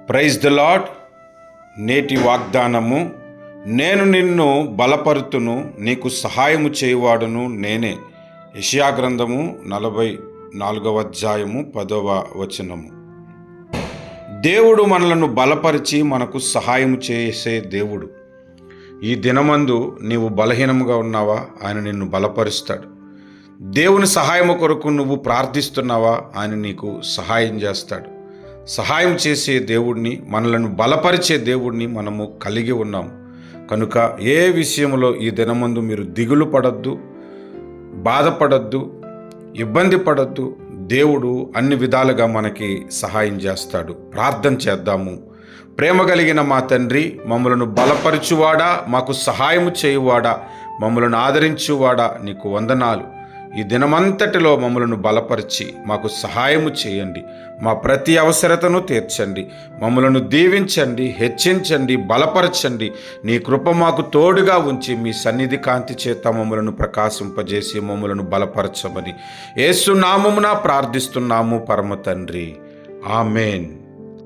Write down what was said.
Praise the lord. నేటి వాగ్దానము, నేను నిన్ను బలపరుతును, నీకు సహాయము చేయువాడును నేనే. యెషయా గ్రంథము 44:10. దేవుడు మనలను బలపరిచి మనకు సహాయము చేసే దేవుడు. ఈ దినమందు నీవు బలహీనముగా ఉన్నావా? ఆయన నిన్ను బలపరుస్తాడు. దేవుని సహాయము కొరకు నువ్వు ప్రార్థిస్తున్నావా? ఆయన నీకు సహాయం చేస్తాడు. సహాయం చేసే దేవుడిని, మనలను బలపరిచే దేవుడిని మనము కలిగి ఉన్నాము కనుక ఏ విషయంలో ఈ దినమందు మీరు దిగులు పడద్దు, బాధపడద్దు, ఇబ్బంది పడద్దు. దేవుడు అన్ని విధాలుగా మనకి సహాయం చేస్తాడు. ప్రార్థన చేద్దాము. ప్రేమ కలిగిన మా తండ్రి, మమ్మలను బలపరచువాడా, మాకు సహాయము చేయువాడా, మమ్మలను ఆదరించువాడా, నీకు వందనాలు. ఈ దినమంతటిలో మమ్మలను బలపరిచి మాకు సహాయము చేయండి. మా ప్రతి అవసరతను తీర్చండి. మమ్మలను దీవించండి, హెచ్చించండి, బలపరచండి. నీ కృప మాకు తోడుగా ఉంచి మీ సన్నిధి కాంతి చేత మమ్మలను ప్రకాశింపజేసి మమ్మలను బలపరచమని యేసు నామమున ప్రార్థిస్తున్నాము పరమ తండ్రి. ఆమేన్.